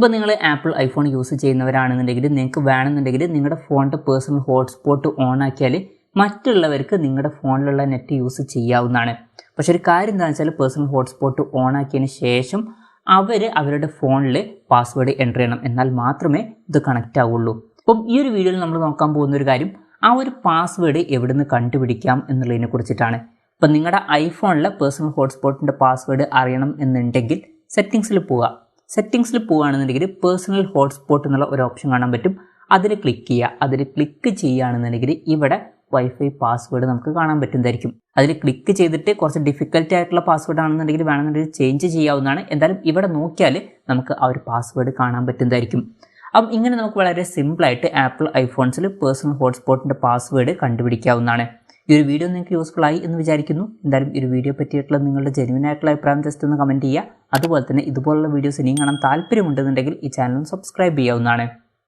അപ്പോൾ നിങ്ങൾ apple iPhone use ചെയ്യുന്നവരാണെന്നുണ്ടെങ്കിൽ നിങ്ങൾക്ക് വേണമെന്നുണ്ടെങ്കിൽ നിങ്ങളുടെ ഫോണിൻ്റെ പേഴ്സണൽ ഹോട്ട്സ്പോട്ട് ഓൺ ആക്കിയാൽ മറ്റുള്ളവർക്ക് നിങ്ങളുടെ ഫോണിലുള്ള നെറ്റ് യൂസ് ചെയ്യാവുന്നതാണ്. പക്ഷേ ഒരു കാര്യം എന്താണെന്ന് വെച്ചാൽ പേഴ്സണൽ ഹോട്ട്സ്പോട്ട് ഓൺ ആക്കിയതിന് ശേഷം അവരുടെ ഫോണിൽ പാസ്വേഡ് എൻ്റർ ചെയ്യണം, എന്നാൽ മാത്രമേ ഇത് കണക്റ്റ് ആവുള്ളൂ. അപ്പം ഈ ഒരു വീഡിയോയിൽ നമ്മൾ നോക്കാൻ പോകുന്ന ഒരു കാര്യം ആ ഒരു പാസ്വേഡ് എവിടെ നിന്ന് കണ്ടുപിടിക്കാം എന്നുള്ളതിനെ കുറിച്ചിട്ടാണ്. അപ്പം നിങ്ങളുടെ ഐഫോണിലെ പേഴ്സണൽ ഹോട്ട്സ്പോട്ടിൻ്റെ പാസ്വേഡ് അറിയണം എന്നുണ്ടെങ്കിൽ സെറ്റിങ്സിൽ പോവുകയാണെന്നുണ്ടെങ്കിൽ പേഴ്സണൽ ഹോട്ട്സ്പോട്ട് എന്നുള്ള ഒരു ഓപ്ഷൻ കാണാൻ പറ്റും. അതിൽ ക്ലിക്ക് ചെയ്യുകയാണെന്നുണ്ടെങ്കിൽ ഇവിടെ വൈഫൈ പാസ്വേഡ് നമുക്ക് കാണാൻ പറ്റുന്നതായിരിക്കും. അതിൽ ക്ലിക്ക് ചെയ്തിട്ട് കുറച്ച് ഡിഫിക്കൽട്ടി ആയിട്ടുള്ള പാസ്വേഡ് ആണെന്നുണ്ടെങ്കിൽ വേണമെന്നുണ്ടെങ്കിൽ ചേഞ്ച് ചെയ്യാവുന്നതാണ്. എന്തായാലും ഇവിടെ നോക്കിയാൽ നമുക്ക് ആ ഒരു പാസ്വേഡ് കാണാൻ പറ്റുന്നതായിരിക്കും. അപ്പം ഇങ്ങനെ നമുക്ക് വളരെ സിമ്പിളായിട്ട് ആപ്പിൾ ഐഫോൺസിൽ പേഴ്സണൽ ഹോട്ട്സ്പോട്ടിൻ്റെ പാസ്വേഡ് കണ്ടുപിടിക്കാവുന്നതാണ്. ഈ ഒരു വീഡിയോ നിങ്ങൾക്ക് യൂസ്ഫുൾ ആയി എന്ന് വിചാരിക്കുന്നു. എന്തായാലും ഈ ഒരു വീഡിയോ പറ്റിയിട്ടുള്ള നിങ്ങളുടെ ജെന്യുവൻ ആയിട്ടുള്ള അഭിപ്രായം ജസ്റ്റ് ഒന്ന് കമൻറ്റ് ചെയ്യുക. അതുപോലെ തന്നെ ഇതുപോലുള്ള വീഡിയോസ് ഇനിയും കാണാൻ താല്പര്യമുണ്ടെന്നുണ്ടെങ്കിൽ ഈ ചാനൽ സബ്സ്ക്രൈബ് ചെയ്യാവുന്നതാണ്.